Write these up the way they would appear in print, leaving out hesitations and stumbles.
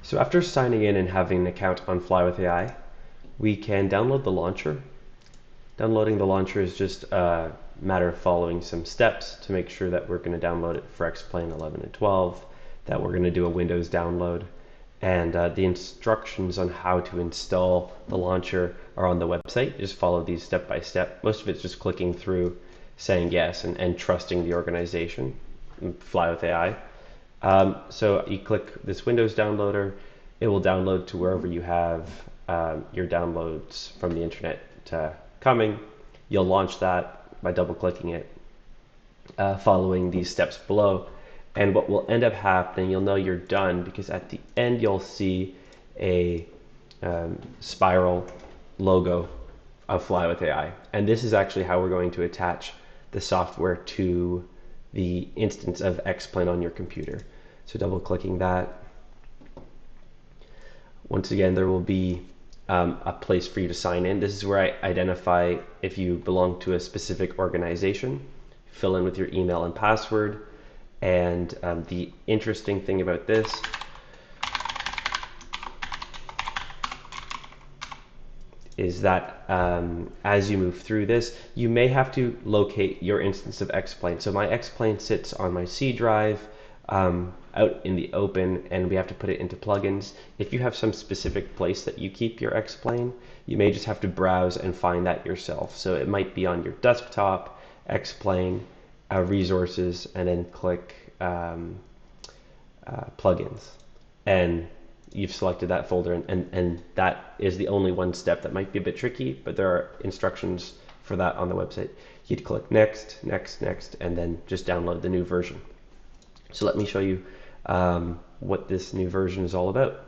So after signing in and having an account on Fly with AI, we can download the launcher. Downloading the launcher is just a matter of following some steps to make sure that we're going to download it for X-Plane 11 and 12, that we're going to do a Windows download, and the instructions on how to install the launcher are on the website. Just follow these step by step. Most of it's just clicking through, saying yes, and trusting the organization, Fly with AI. So you click this Windows downloader, it will download to wherever you have your downloads from the internet coming. You'll launch that by double clicking it, following these steps below. And what will end up happening, you'll know you're done because at the end you'll see a spiral logo of Fly with AI. And this is actually how we're going to attach the software to the instance of X-Plane on your computer. So double clicking that. Once again, there will be a place for you to sign in. This is where I identify if you belong to a specific organization. Fill in with your email and password. And the interesting thing about this is that as you move through this, you may have to locate your instance of X-Plane. So my X-Plane sits on my C drive out in the open, and we have to put it into plugins. If you have some specific place that you keep your X-Plane, you may just have to browse and find that yourself. So it might be on your desktop, X-Plane, resources, and then click plugins. And you've selected that folder, and that is the only one step that might be a bit tricky, but there are instructions for that on the website. You'd click next, next, next, and then just download the new version. So let me show you what this new version is all about.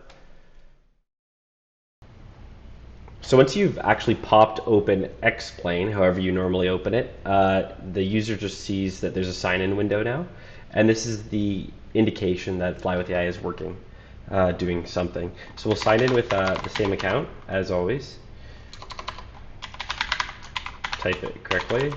So once you've actually popped open X-Plane, however you normally open it, the user just sees that there's a sign-in window now, and this is the indication that Fly with AI is working, doing something. So we'll sign in with the same account as always. Type it correctly.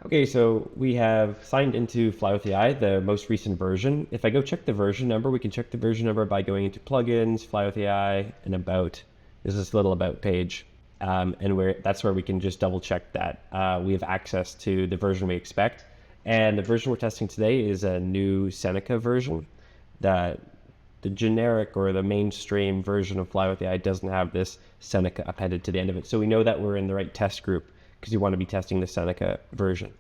Okay, so we have signed into Fly with AI, the most recent version. If I go check the version number, we can check the version number by going into plugins, Fly with AI, and about. There's this little about page, and that's where we can just double check that we have access to the version we expect. And the version we're testing today is a new Seneca version. The generic or the mainstream version of Fly with AI doesn't have this Seneca appended to the end of it. So we know that we're in the right test group, because you want to be testing the Seneca version.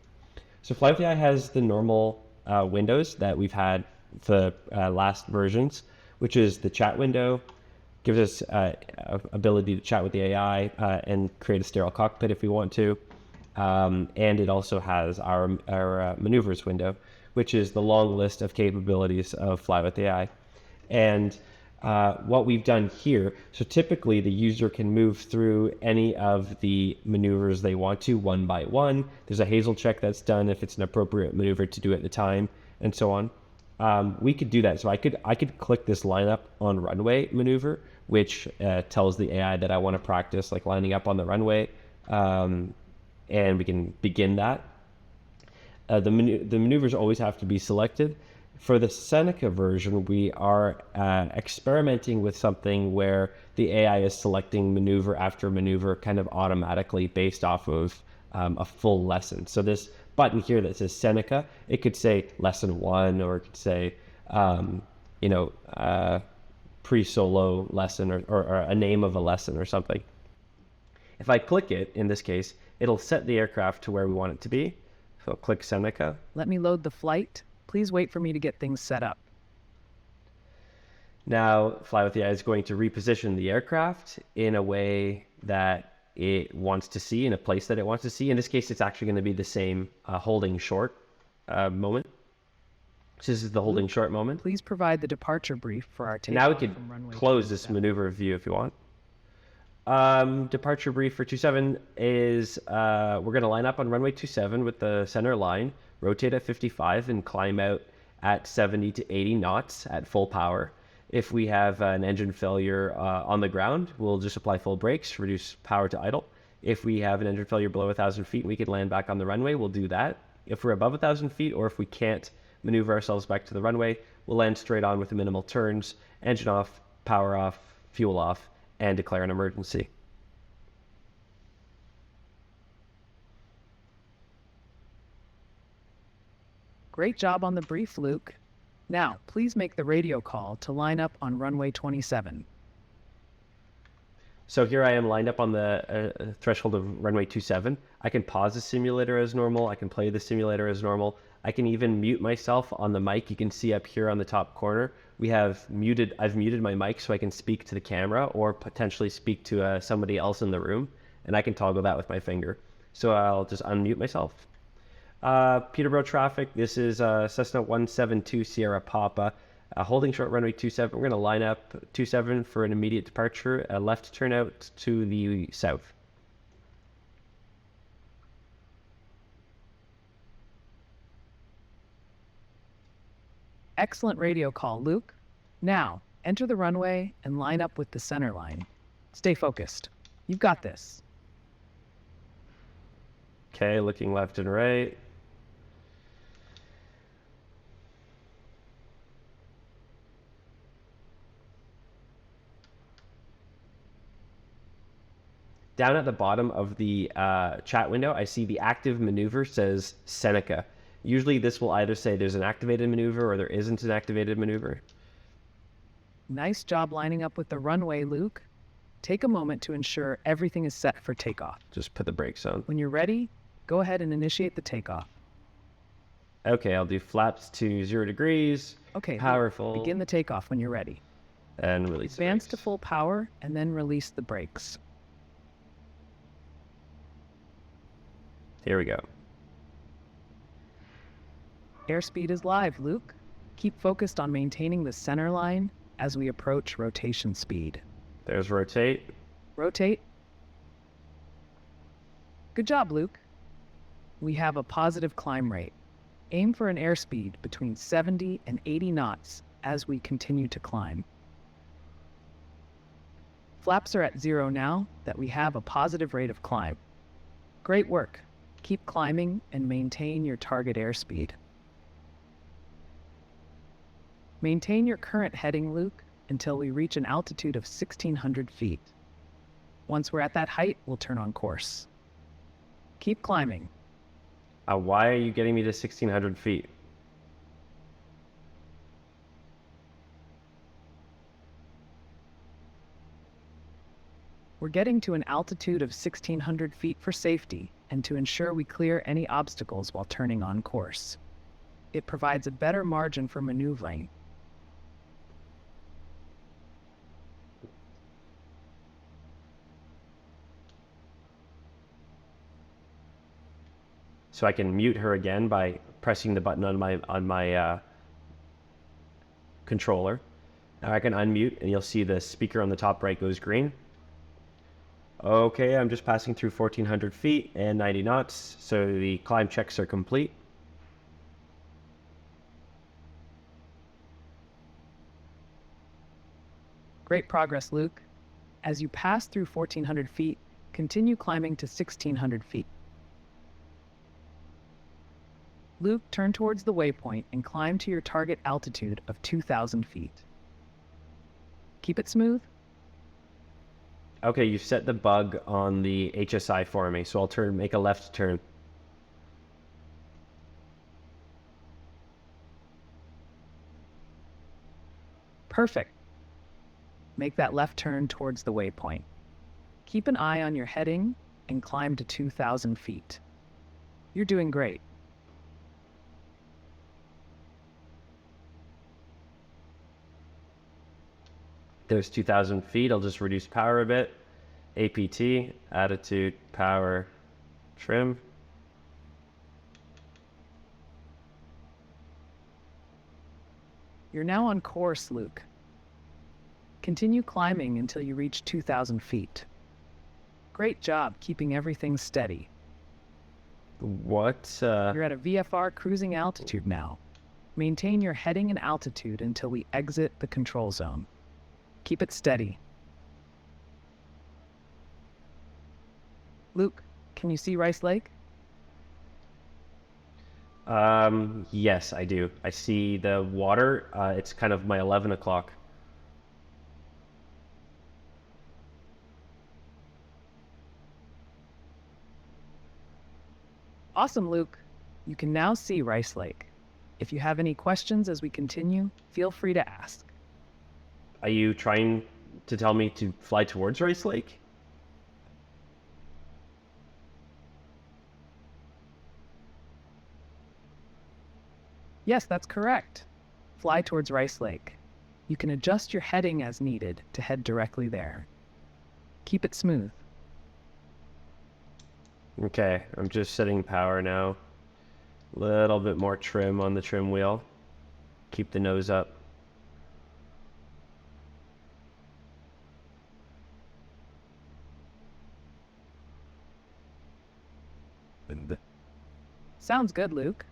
So Fly with AI has the normal windows that we've had for the last versions, which is the chat window, gives us ability to chat with the AI and create a sterile cockpit if we want to. And it also has our maneuvers window, which is the long list of capabilities of Fly with AI. And what we've done here, so typically the user can move through any of the maneuvers they want to one by one. There's a Hazel check that's done if it's an appropriate maneuver to do at the time, and so on. We could do that. So I could click this lineup on runway maneuver, which tells the AI that I want to practice like lining up on the runway, and we can begin that. The maneuvers always have to be selected. For the Seneca version, we are experimenting with something where the AI is selecting maneuver after maneuver kind of automatically based off of a full lesson. So this button here that says Seneca, it could say lesson 1, or it could say, pre-solo lesson, or a name of a lesson or something. If I click it, in this case, it'll set the aircraft to where we want it to be. So I'll click Seneca. Let me load the flight. Please wait for me to get things set up. Now, Fly with AI is going to reposition the aircraft in a way that it wants to see, in a place that it wants to see. In this case, it's actually going to be the same holding short moment. So this is the holding short moment. Please provide the departure brief for our takeoff. Now we can close this maneuver view if you want. Departure brief for 27 is we're going to line up on runway 27 with the center line, rotate at 55, and climb out at 70 to 80 knots at full power. If we have an engine failure on the ground, we'll just apply full brakes, reduce power to idle. If we have an engine failure below 1,000 feet, we can land back on the runway, we'll do that. If we're above 1,000 feet, or if we can't maneuver ourselves back to the runway. We'll land straight on with minimal turns, engine off, power off, fuel off, and declare an emergency. Great job on the brief, Luke. Now, please make the radio call to line up on runway 27. So here I am lined up on the threshold of runway 27. I can pause the simulator as normal. I can play the simulator as normal. I can even mute myself on the mic. You can see up here on the top corner, I've muted my mic so I can speak to the camera or potentially speak to somebody else in the room. And I can toggle that with my finger. So I'll just unmute myself. Peterborough traffic, this is Cessna 172 Sierra Papa. Holding short runway 27, we're going to line up 27 for an immediate departure, a left turnout to the south. Excellent radio call, Luke. Now, enter the runway and line up with the center line. Stay focused. You've got this. Okay, looking left and right. Down at the bottom of the chat window, I see the active maneuver says Seneca. Usually this will either say there's an activated maneuver or there isn't an activated maneuver. Nice job lining up with the runway, Luke. Take a moment to ensure everything is set for takeoff. Just put the brakes on. When you're ready, go ahead and initiate the takeoff. Okay, I'll do flaps to 0 degrees. Okay, powerful. Luke, begin the takeoff when you're ready. And release the Advance brakes. to full power and then release the brakes. Here we go. Airspeed is live, Luke. Keep focused on maintaining the center line as we approach rotation speed. There's rotate. Rotate. Good job, Luke. We have a positive climb rate. Aim for an airspeed between 70 and 80 knots as we continue to climb. Flaps are at 0 now that we have a positive rate of climb. Great work. Keep climbing and maintain your target airspeed. Maintain your current heading, Luke, until we reach an altitude of 1,600 feet. Once we're at that height, we'll turn on course. Keep climbing. Why are you getting me to 1,600 feet? We're getting to an altitude of 1,600 feet for safety and to ensure we clear any obstacles while turning on course. It provides a better margin for maneuvering. So I can mute her again by pressing the button on my controller. Now I can unmute and you'll see the speaker on the top right goes green. Okay, I'm just passing through 1,400 feet and 90 knots, so the climb checks are complete. Great progress, Luke. As you pass through 1,400 feet, continue climbing to 1,600 feet. Luke, turn towards the waypoint and climb to your target altitude of 2,000 feet. Keep it smooth. Okay, you've set the bug on the HSI for me, so I'll make a left turn. Perfect. Make that left turn towards the waypoint. Keep an eye on your heading and climb to 2,000 feet. You're doing great. There's 2,000 feet. I'll just reduce power a bit. APT, attitude, power, trim. You're now on course, Luke. Continue climbing until you reach 2,000 feet. Great job keeping everything steady. What? You're at a VFR cruising altitude now. Maintain your heading and altitude until we exit the control zone. Keep it steady. Luke, can you see Rice Lake? Yes, I do. I see the water. It's kind of my 11 o'clock. Awesome, Luke. You can now see Rice Lake. If you have any questions as we continue, feel free to ask. Are you trying to tell me to fly towards Rice Lake? Yes, that's correct. Fly towards Rice Lake. You can adjust your heading as needed to head directly there. Keep it smooth. Okay, I'm just setting power now. A little bit more trim on the trim wheel. Keep the nose up. Sounds good, Luke.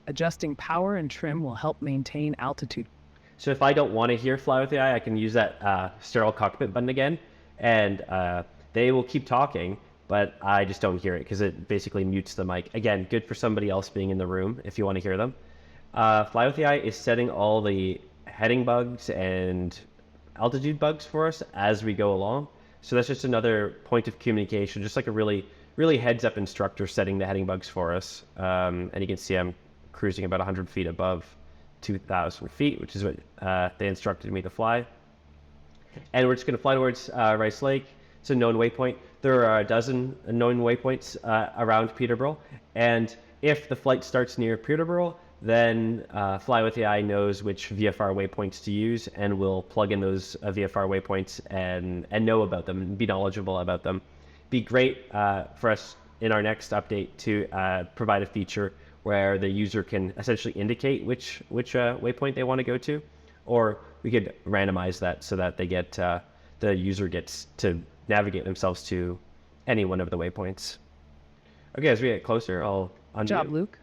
Adjusting power and trim will help maintain altitude. So if I don't want to hear Fly with the Eye, I can use that sterile cockpit button again, and they will keep talking, but I just don't hear it because it basically mutes the mic. Again, good for somebody else being in the room if you want to hear them. Fly with the Eye is setting all the heading bugs and altitude bugs for us as we go along. So that's just another point of communication, just like a really heads up instructor setting the heading bugs for us. And you can see I'm cruising about 100 feet above 2,000 feet, which is what they instructed me to fly. And we're just going to fly towards Rice Lake. It's a known waypoint. There are a dozen known waypoints around Peterborough. And if the flight starts near Peterborough, then Fly with the Eye knows which VFR waypoints to use and will plug in those VFR waypoints and know about them and be knowledgeable about them. Be great for us in our next update to provide a feature where the user can essentially indicate which waypoint they want to go to, or we could randomize that so that they get the user gets to navigate themselves to any one of the waypoints. Okay, as we get closer, I'll Good job, Luke.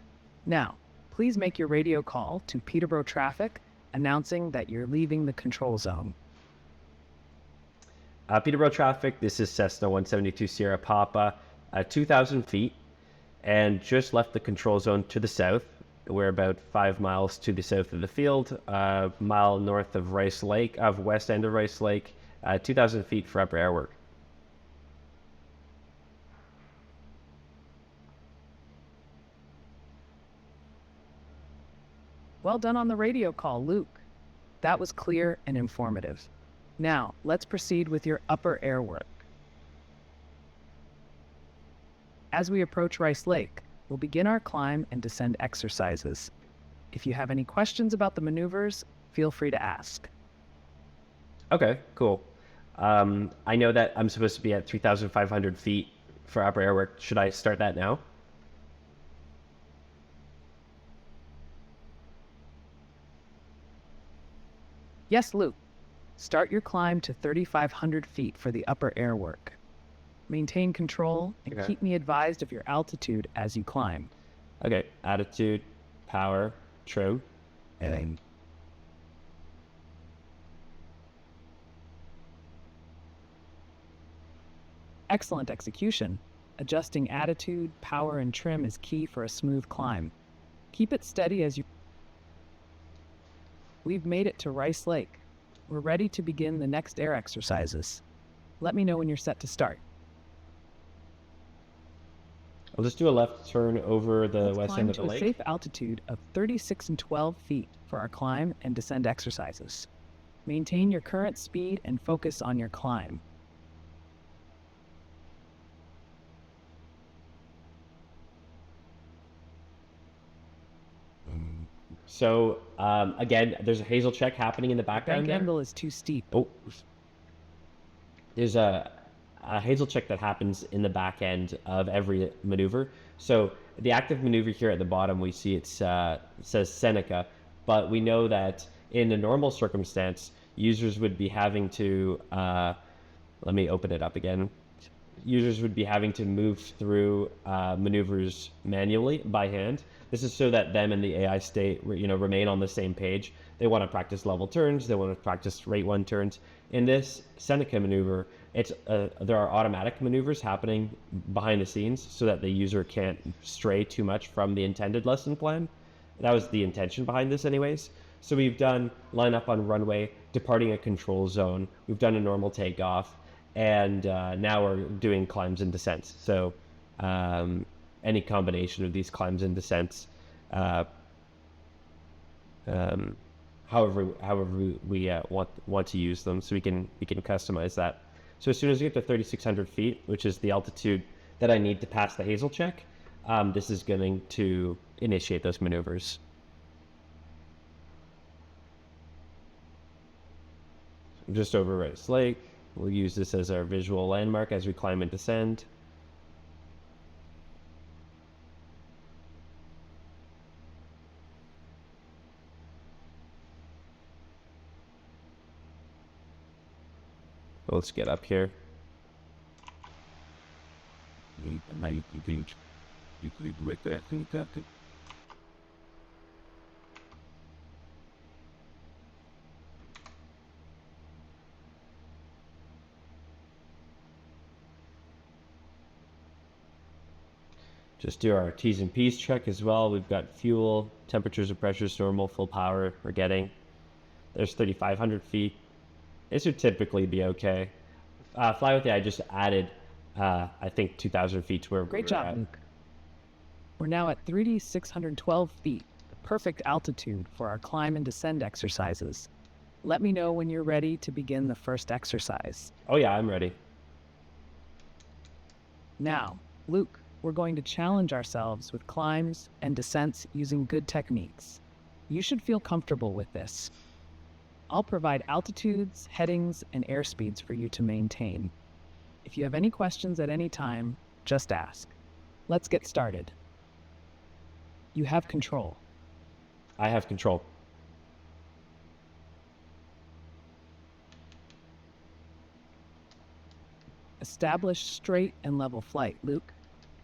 Now, please make your radio call to Peterborough traffic announcing that you're leaving the control zone. Peterborough traffic, this is Cessna 172 Sierra Papa, 2,000 feet, and just left the control zone to the south. We're about 5 miles to the south of the field, a mile north of Rice Lake, of west end of Rice Lake, 2,000 feet for upper air work. Well done on the radio call, Luke. That was clear and informative. Now, let's proceed with your upper air work. As we approach Rice Lake, we'll begin our climb and descend exercises. If you have any questions about the maneuvers, feel free to ask. Okay, cool. I know that I'm supposed to be at 3,500 feet for upper air work. Should I start that now? Yes, Luke. Start your climb to 3,500 feet for the upper air work. Maintain control and Okay. keep me advised of your altitude as you climb. Okay, attitude, power, trim, and Excellent execution. Adjusting attitude, power, and trim is key for a smooth climb. Keep it steady as you... We've made it to Rice Lake. We're ready to begin the next air exercises. Let me know when you're set to start. I'll just do a left turn over the Let's west climb end of to the a lake. safe altitude of 36 and 12 feet for our climb and descend exercises. Maintain your current speed and focus on your climb. So again, there's a hazel check happening in the background Bank there. angle is too steep. Oh, there's a hazel check that happens in the back end of every maneuver. So the active maneuver here at the bottom, we see it says Seneca, but we know that in a normal circumstance, users would be having to, let me open it up again. Users would be having to move through maneuvers manually by hand. This is so that them and the AI state, remain on the same page. They want to practice level turns. They want to practice rate 1 turns. In this Seneca maneuver, there are automatic maneuvers happening behind the scenes so that the user can't stray too much from the intended lesson plan. That was the intention behind this anyways. So we've done line up on runway, departing a control zone. We've done a normal takeoff, and now we're doing climbs and descents. So any combination of these climbs and descents, however we want to use them, so we can customize that. So as soon as we get to 3,600 feet, which is the altitude that I need to pass the Hazel check, this is going to initiate those maneuvers. Just over Rice Lake. We'll use this as our visual landmark as we climb and descend. Let's get up here. Just do our T's and P's check as well. We've got fuel, temperatures and pressures normal, full power we're getting. There's 3,500 feet. This would typically be okay. Fly with the Eye just added, I think, 2,000 feet to where Great job, Luke. We're now at 3,612 feet, the perfect altitude for our climb and descend exercises. Let me know when you're ready to begin the first exercise. Oh yeah, I'm ready. Now, Luke, we're going to challenge ourselves with climbs and descents using good techniques. You should feel comfortable with this. I'll provide altitudes, headings, and airspeeds for you to maintain. If you have any questions at any time, just ask. Let's get started. You have control. I have control. Establish straight and level flight, Luke.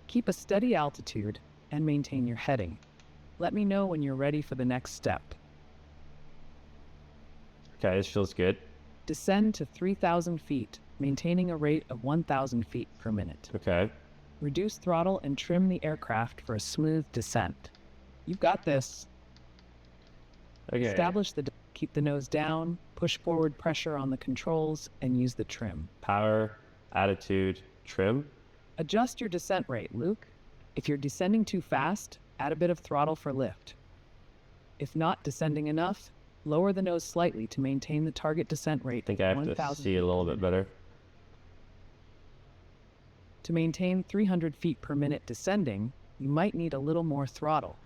Keep a steady altitude and maintain your heading. Let me know when you're ready for the next step. Okay, this feels good. Descend to 3,000 feet, maintaining a rate of 1,000 feet per minute. Okay. Reduce throttle and trim the aircraft for a smooth descent. You've got this. Okay. Keep the nose down, push forward pressure on the controls, and use the trim. Power, attitude, trim. Adjust your descent rate, Luke. If you're descending too fast, add a bit of throttle for lift. If not descending enough, lower the nose slightly to maintain the target descent rate. I think I have to see it a little bit better. To maintain 300 feet per minute descending, you might need a little more throttle.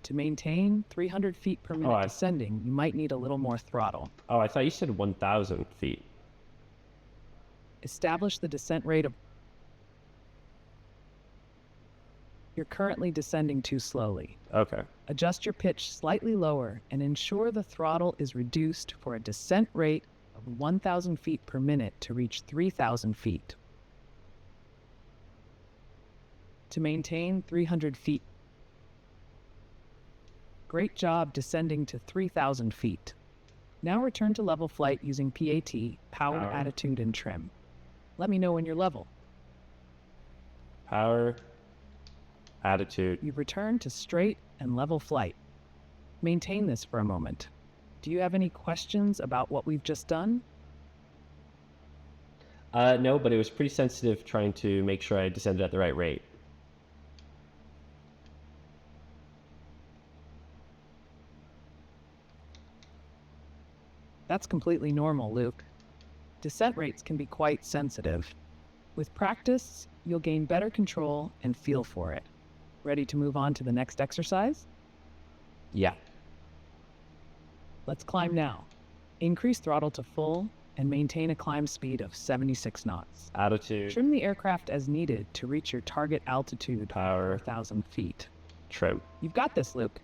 To maintain 300 feet per minute descending, you might need a little more throttle. Oh, I thought you said 1,000 feet. Establish the descent rate of... You're currently descending too slowly. Okay. Adjust your pitch slightly lower and ensure the throttle is reduced for a descent rate of 1,000 feet per minute to reach 3,000 feet. To maintain 300 feet. Great job descending to 3,000 feet. Now return to level flight using PAT, power, attitude, and trim. Let me know when you're level. Power, attitude. You've returned to straight and level flight. Maintain this for a moment. Do you have any questions about what we've just done? No, but it was pretty sensitive trying to make sure I descended at the right rate. That's completely normal, Luke. Descent rates can be quite sensitive. With practice, you'll gain better control and feel for it. Ready to move on to the next exercise? Yeah. Let's climb now. Increase throttle to full and maintain a climb speed of 76 knots. Attitude. Trim the aircraft as needed to reach your target altitude, Power. 4,000 feet. Trim. You've got this, Luke.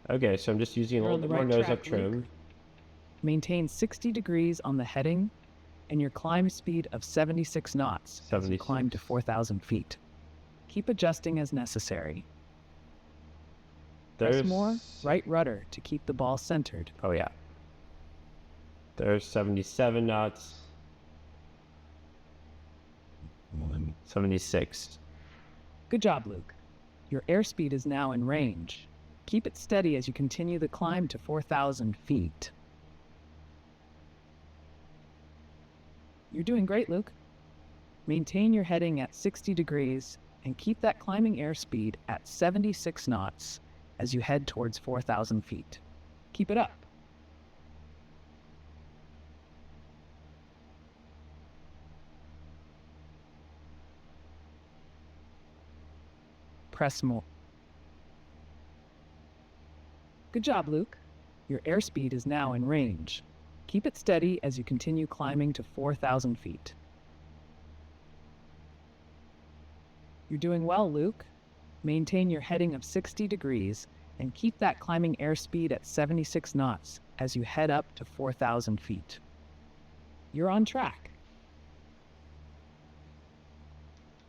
Okay, so I'm just using a little bit more nose up trim. Luke. Maintain 60 degrees on the heading and your climb speed of 76 knots as you climb to 4,000 feet. Keep adjusting as necessary. Press more right rudder to keep the ball centered. Oh yeah. There's 77 knots. 76. Good job, Luke. Your airspeed is now in range. Keep it steady as you continue the climb to 4,000 feet. You're doing great, Luke. Maintain your heading at 60 degrees and keep that climbing airspeed at 76 knots as you head towards 4,000 feet. Keep it up. Press more. Good job, Luke. Your airspeed is now in range. Keep it steady as you continue climbing to 4,000 feet. You're doing well, Luke. Maintain your heading of 60 degrees and keep that climbing airspeed at 76 knots as you head up to 4,000 feet. You're on track.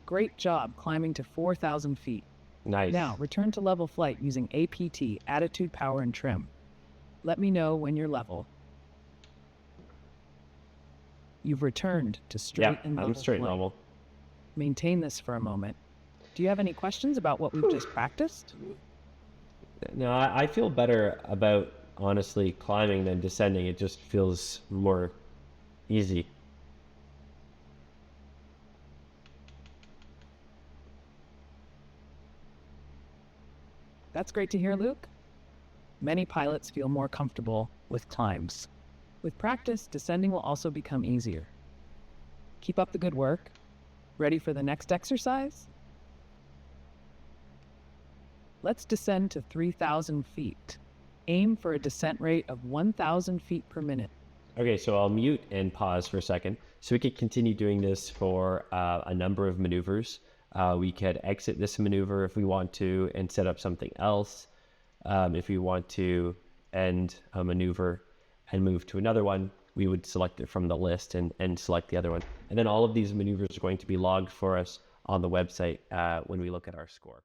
Great job climbing to 4,000 feet. Nice. Now, return to level flight using APT, Attitude, Power, and Trim. Let me know when you're level. You've returned to straight and level I'm straight and flight. level. Maintain this for a moment. Do you have any questions about what we've just practiced? No, I feel better about honestly climbing than descending. It just feels more easy. That's great to hear, Luke. Many pilots feel more comfortable with climbs. With practice, descending will also become easier. Keep up the good work. Ready for the next exercise? Let's descend to 3,000 feet. Aim for a descent rate of 1,000 feet per minute. Okay, so I'll mute and pause for a second. So we could continue doing this for a number of maneuvers. We could exit this maneuver if we want to and set up something else. If we want to end a maneuver and move to another one, we would select it from the list and select the other one. And then all of these maneuvers are going to be logged for us on the website when we look at our score.